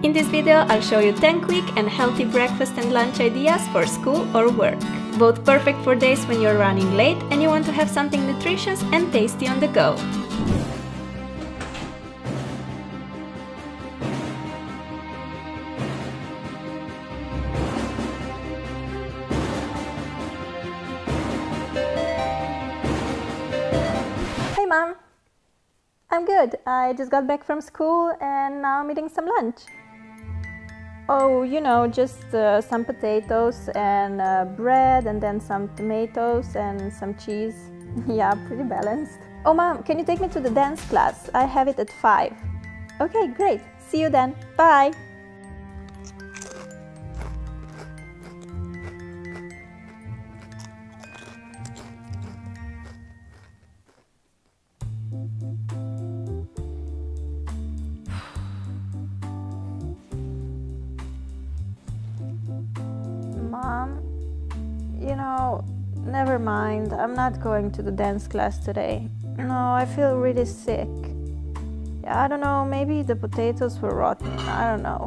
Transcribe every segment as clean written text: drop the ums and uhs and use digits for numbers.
In this video, I'll show you 10 quick and healthy breakfast and lunch ideas for school or work. Both perfect for days when you're running late and you want to have something nutritious and tasty on the go. Hey Mom! I'm good. I just got back from school and now I'm eating some lunch. Oh, you know, just some potatoes and bread and then some tomatoes and some cheese. Yeah, pretty balanced. Oh Mom, can you take me to the dance class? I have it at 5. Okay, great. See you then. Bye! Mom, you know, never mind. I'm not going to the dance class today. No, I feel really sick. Yeah, I don't know, maybe the potatoes were rotten. I don't know.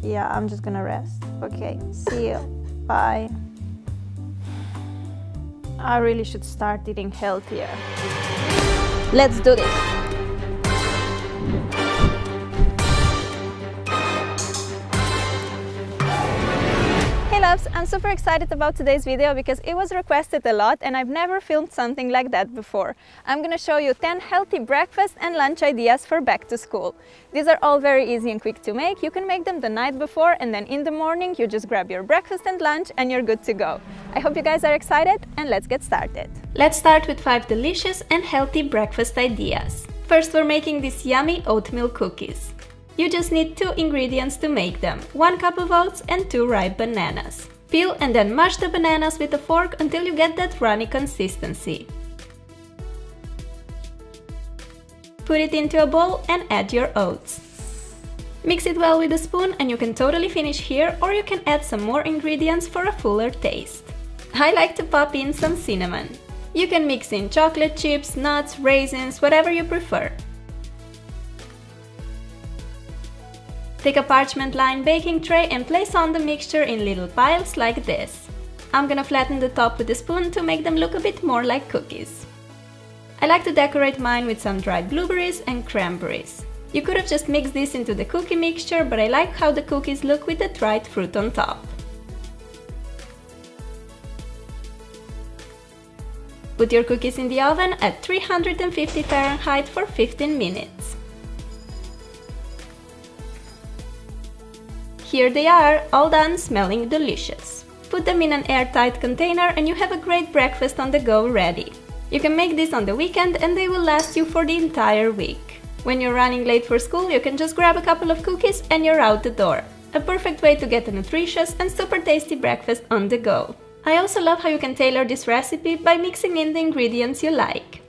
Yeah, I'm just gonna rest. Okay, see you. Bye. I really should start eating healthier. Let's do this. I'm super excited about today's video because it was requested a lot and I've never filmed something like that before. I'm gonna show you 10 healthy breakfast and lunch ideas for back to school. These are all very easy and quick to make. You can make them the night before and then in the morning you just grab your breakfast and lunch and you're good to go. I hope you guys are excited and let's get started. Let's start with 5 delicious and healthy breakfast ideas. First, we're making these yummy oatmeal cookies. You just need 2 ingredients to make them, 1 cup of oats and 2 ripe bananas. Peel and then mash the bananas with a fork until you get that runny consistency. Put it into a bowl and add your oats. Mix it well with a spoon and you can totally finish here, or you can add some more ingredients for a fuller taste. I like to pop in some cinnamon. You can mix in chocolate chips, nuts, raisins, whatever you prefer. Take a parchment-lined baking tray and place on the mixture in little piles like this. I'm gonna flatten the top with a spoon to make them look a bit more like cookies. I like to decorate mine with some dried blueberries and cranberries. You could have just mixed this into the cookie mixture, but I like how the cookies look with the dried fruit on top. Put your cookies in the oven at 350 Fahrenheit for 15 minutes. Here they are, all done, smelling delicious. Put them in an airtight container and you have a great breakfast on the go ready. You can make this on the weekend and they will last you for the entire week. When you're running late for school, you can just grab a couple of cookies and you're out the door. A perfect way to get a nutritious and super tasty breakfast on the go. I also love how you can tailor this recipe by mixing in the ingredients you like.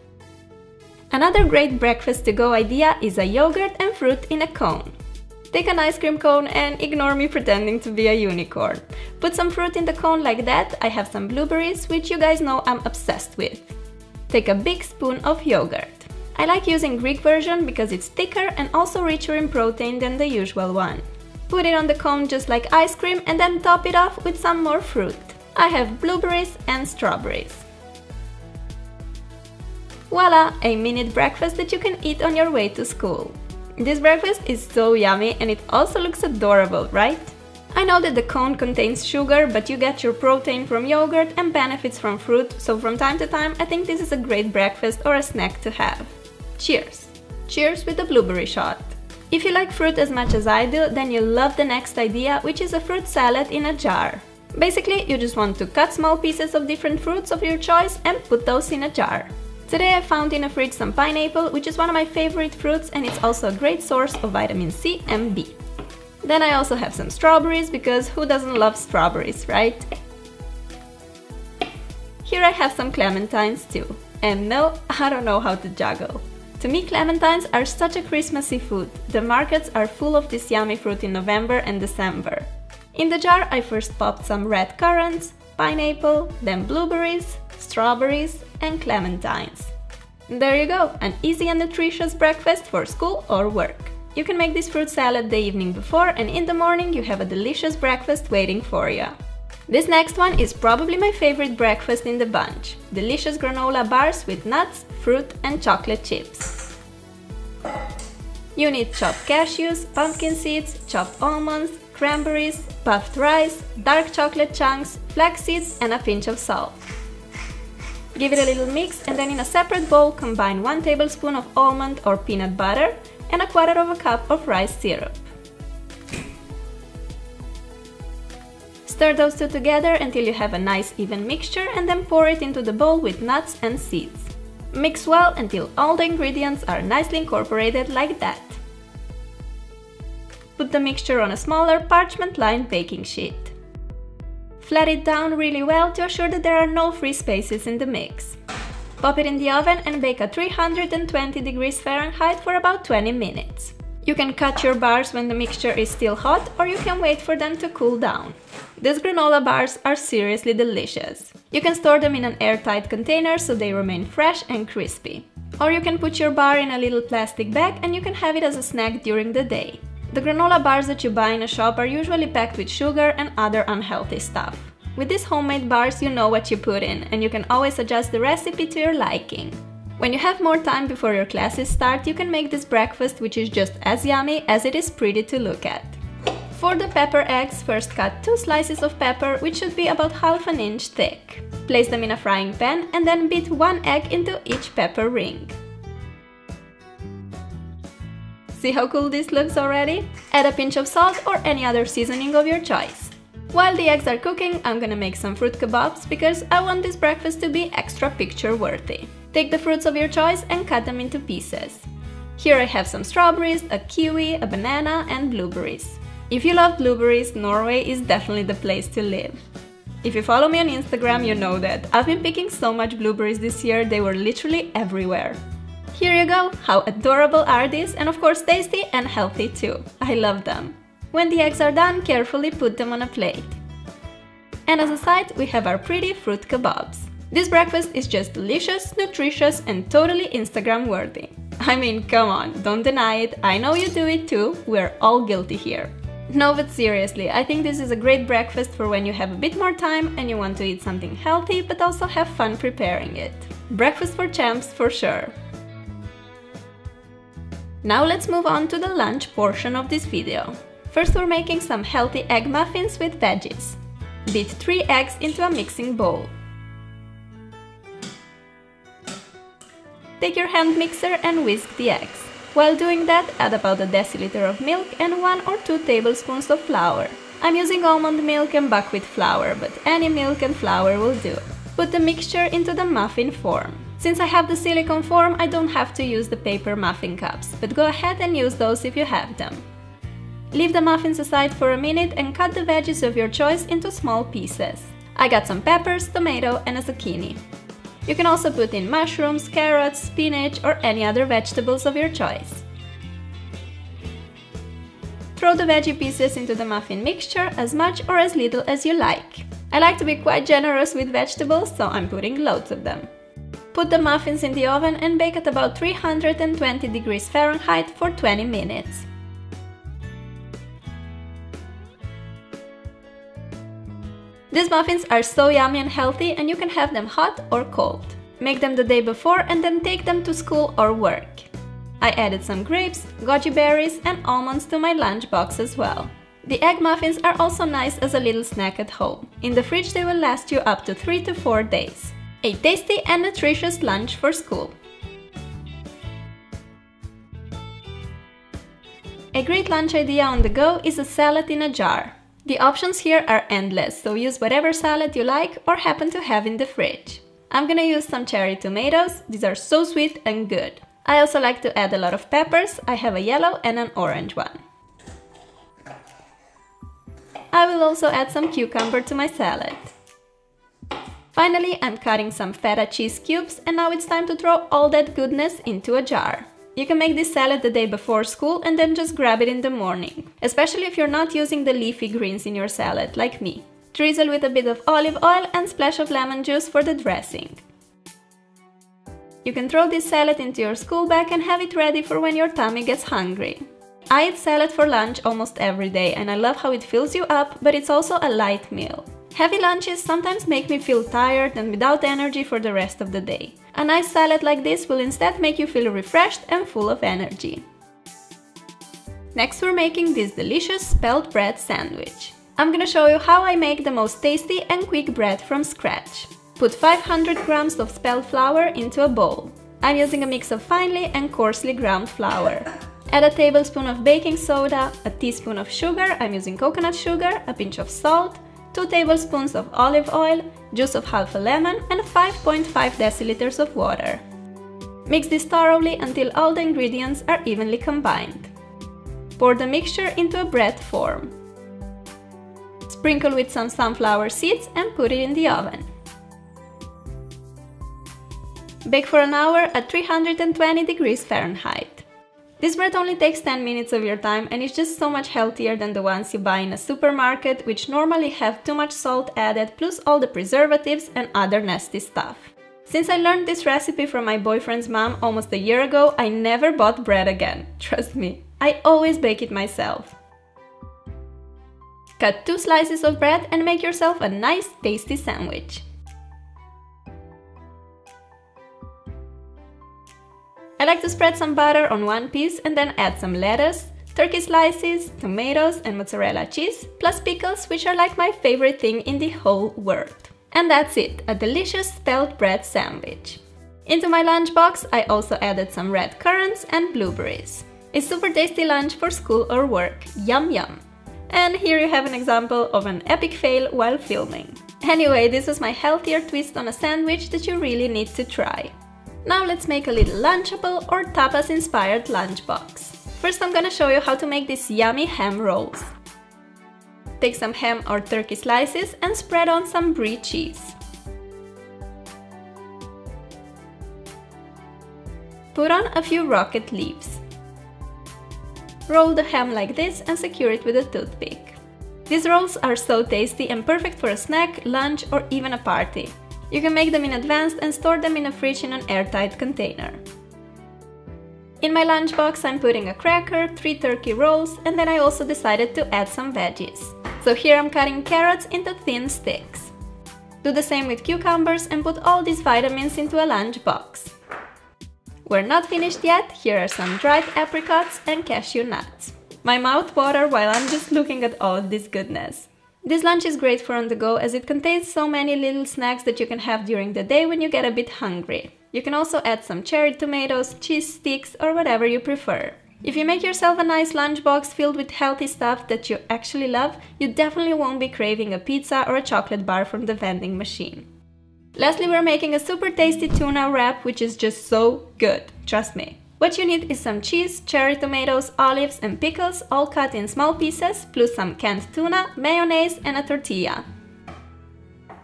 Another great breakfast to go idea is a yogurt and fruit in a cone. Take an ice cream cone and ignore me pretending to be a unicorn. Put some fruit in the cone like that. I have some blueberries, which you guys know I'm obsessed with. Take a big spoon of yogurt. I like using Greek version because it's thicker and also richer in protein than the usual one. Put it on the cone just like ice cream and then top it off with some more fruit. I have blueberries and strawberries. Voila! A minute breakfast that you can eat on your way to school. This breakfast is so yummy and it also looks adorable, right? I know that the cone contains sugar, but you get your protein from yogurt and benefits from fruit, so from time to time I think this is a great breakfast or a snack to have. Cheers! Cheers with a blueberry shot! If you like fruit as much as I do, then you'll love the next idea, which is a fruit salad in a jar. Basically, you just want to cut small pieces of different fruits of your choice and put those in a jar. Today I found in a fridge some pineapple, which is one of my favorite fruits and it's also a great source of vitamin C and B. Then I also have some strawberries, because who doesn't love strawberries, right? Here I have some clementines too. And no, I don't know how to juggle. To me, clementines are such a Christmassy food. The markets are full of this yummy fruit in November and December. In the jar I first popped some red currants, pineapple, then blueberries, strawberries and clementines. There you go, an easy and nutritious breakfast for school or work. You can make this fruit salad the evening before, and in the morning you have a delicious breakfast waiting for you. This next one is probably my favorite breakfast in the bunch. Delicious granola bars with nuts, fruit and chocolate chips. You need chopped cashews, pumpkin seeds, chopped almonds, cranberries, puffed rice, dark chocolate chunks, flax seeds and a pinch of salt. Give it a little mix and then in a separate bowl combine 1 tablespoon of almond or peanut butter and a 1/4 cup of rice syrup. Stir those two together until you have a nice even mixture and then pour it into the bowl with nuts and seeds. Mix well until all the ingredients are nicely incorporated like that. Put the mixture on a smaller parchment-lined baking sheet. Flat it down really well to assure that there are no free spaces in the mix. Pop it in the oven and bake at 320 degrees Fahrenheit for about 20 minutes. You can cut your bars when the mixture is still hot or you can wait for them to cool down. These granola bars are seriously delicious. You can store them in an airtight container so they remain fresh and crispy. Or you can put your bar in a little plastic bag and you can have it as a snack during the day. The granola bars that you buy in a shop are usually packed with sugar and other unhealthy stuff. With these homemade bars you know what you put in and you can always adjust the recipe to your liking. When you have more time before your classes start, you can make this breakfast which is just as yummy as it is pretty to look at. For the pepper eggs, first cut 2 slices of pepper which should be about 1/2 inch thick. Place them in a frying pan and then beat 1 egg into each pepper ring. See how cool this looks already? Add a pinch of salt or any other seasoning of your choice. While the eggs are cooking, I'm gonna make some fruit kebabs because I want this breakfast to be extra picture worthy. Take the fruits of your choice and cut them into pieces. Here I have some strawberries, a kiwi, a banana and blueberries. If you love blueberries, Norway is definitely the place to live. If you follow me on Instagram, you know that I've been picking so much blueberries this year, they were literally everywhere. Here you go! How adorable are these, and of course tasty and healthy too. I love them. When the eggs are done, carefully put them on a plate. And as a side, we have our pretty fruit kebabs. This breakfast is just delicious, nutritious and totally Instagram worthy. I mean, come on, don't deny it, I know you do it too, we're all guilty here. No, but seriously, I think this is a great breakfast for when you have a bit more time and you want to eat something healthy but also have fun preparing it. Breakfast for champs for sure. Now let's move on to the lunch portion of this video. First we're making some healthy egg muffins with veggies. Beat 3 eggs into a mixing bowl. Take your hand mixer and whisk the eggs. While doing that, add about a deciliter of milk and 1 or 2 tablespoons of flour. I'm using almond milk and buckwheat flour, but any milk and flour will do. Put the mixture into the muffin form. Since I have the silicone form, I don't have to use the paper muffin cups, but go ahead and use those if you have them. Leave the muffins aside for a minute and cut the veggies of your choice into small pieces. I got some peppers, tomato and a zucchini. You can also put in mushrooms, carrots, spinach or any other vegetables of your choice. Throw the veggie pieces into the muffin mixture as much or as little as you like. I like to be quite generous with vegetables, so I'm putting loads of them. Put the muffins in the oven and bake at about 320 degrees Fahrenheit for 20 minutes. These muffins are so yummy and healthy and you can have them hot or cold. Make them the day before and then take them to school or work. I added some grapes, goji berries and almonds to my lunch box as well. The egg muffins are also nice as a little snack at home. In the fridge they will last you up to 3 to 4 days. A tasty and nutritious lunch for school. A great lunch idea on the go is a salad in a jar. The options here are endless, so use whatever salad you like or happen to have in the fridge. I'm gonna use some cherry tomatoes, these are so sweet and good. I also like to add a lot of peppers, I have a yellow and an orange one. I will also add some cucumber to my salad. Finally, I'm cutting some feta cheese cubes and now it's time to throw all that goodness into a jar. You can make this salad the day before school and then just grab it in the morning, especially if you're not using the leafy greens in your salad, like me. Drizzle with a bit of olive oil and splash of lemon juice for the dressing. You can throw this salad into your school bag and have it ready for when your tummy gets hungry. I eat salad for lunch almost every day and I love how it fills you up, but it's also a light meal. Heavy lunches sometimes make me feel tired and without energy for the rest of the day. A nice salad like this will instead make you feel refreshed and full of energy. Next we're making this delicious spelt bread sandwich. I'm gonna show you how I make the most tasty and quick bread from scratch. Put 500 grams of spelt flour into a bowl. I'm using a mix of finely and coarsely ground flour. Add a tablespoon of baking soda, a teaspoon of sugar, I'm using coconut sugar, a pinch of salt, 2 tablespoons of olive oil, juice of half a lemon and 5.5 deciliters of water. Mix this thoroughly until all the ingredients are evenly combined. Pour the mixture into a bread form. Sprinkle with some sunflower seeds and put it in the oven. Bake for an hour at 320 degrees Fahrenheit. This bread only takes 10 minutes of your time and is just so much healthier than the ones you buy in a supermarket, which normally have too much salt added plus all the preservatives and other nasty stuff. Since I learned this recipe from my boyfriend's mom almost a year ago, I never bought bread again. Trust me, I always bake it myself. Cut 2 slices of bread and make yourself a nice tasty sandwich. I like to spread some butter on one piece and then add some lettuce, turkey slices, tomatoes and mozzarella cheese, plus pickles, which are like my favorite thing in the whole world. And that's it, a delicious spelt bread sandwich. Into my lunchbox I also added some red currants and blueberries. A super tasty lunch for school or work, yum yum! And here you have an example of an epic fail while filming. Anyway, this was my healthier twist on a sandwich that you really need to try. Now let's make a little lunchable or tapas-inspired lunchbox. First I'm gonna show you how to make these yummy ham rolls. Take some ham or turkey slices and spread on some brie cheese. Put on a few rocket leaves. Roll the ham like this and secure it with a toothpick. These rolls are so tasty and perfect for a snack, lunch or even a party. You can make them in advance and store them in a fridge in an airtight container. In my lunchbox I'm putting a cracker, 3 turkey rolls, and then I also decided to add some veggies. So here I'm cutting carrots into thin sticks. Do the same with cucumbers and put all these vitamins into a lunchbox. We're not finished yet, here are some dried apricots and cashew nuts. My mouth waters while I'm just looking at all of this goodness. This lunch is great for on the go as it contains so many little snacks that you can have during the day when you get a bit hungry. You can also add some cherry tomatoes, cheese sticks or whatever you prefer. If you make yourself a nice lunchbox filled with healthy stuff that you actually love, you definitely won't be craving a pizza or a chocolate bar from the vending machine. Lastly, we're making a super tasty tuna wrap which is just so good, trust me. What you need is some cheese, cherry tomatoes, olives and pickles all cut in small pieces, plus some canned tuna, mayonnaise and a tortilla.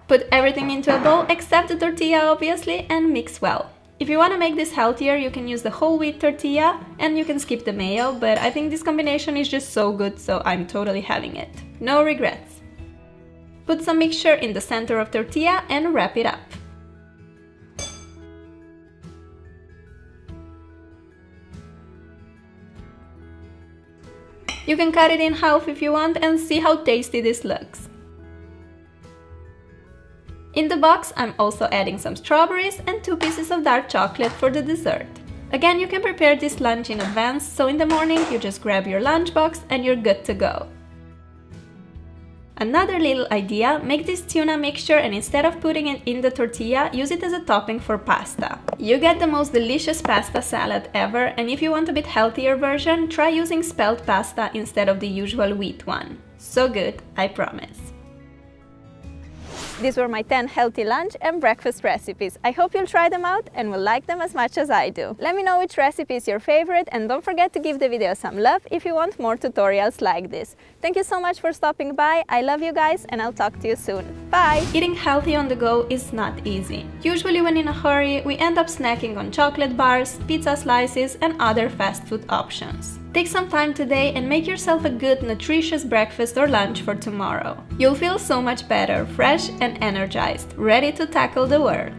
Put everything into a bowl except the tortilla obviously and mix well. If you want to make this healthier, you can use the whole wheat tortilla and you can skip the mayo, but I think this combination is just so good, so I'm totally having it. No regrets. Put some mixture in the center of tortilla and wrap it up. You can cut it in half if you want and see how tasty this looks. In the box I'm also adding some strawberries and 2 pieces of dark chocolate for the dessert. Again, you can prepare this lunch in advance, so in the morning you just grab your lunchbox and you're good to go. Another little idea, make this tuna mixture and instead of putting it in the tortilla, use it as a topping for pasta. You get the most delicious pasta salad ever, and if you want a bit healthier version, try using spelt pasta instead of the usual wheat one. So good, I promise. These were my 10 healthy lunch and breakfast recipes. I hope you'll try them out and will like them as much as I do. Let me know which recipe is your favorite and don't forget to give the video some love if you want more tutorials like this. Thank you so much for stopping by. I love you guys and I'll talk to you soon. Bye! Eating healthy on the go is not easy. Usually when in a hurry, we end up snacking on chocolate bars, pizza slices and other fast food options. Take some time today and make yourself a good, nutritious breakfast or lunch for tomorrow. You'll feel so much better, fresh and energized, ready to tackle the world.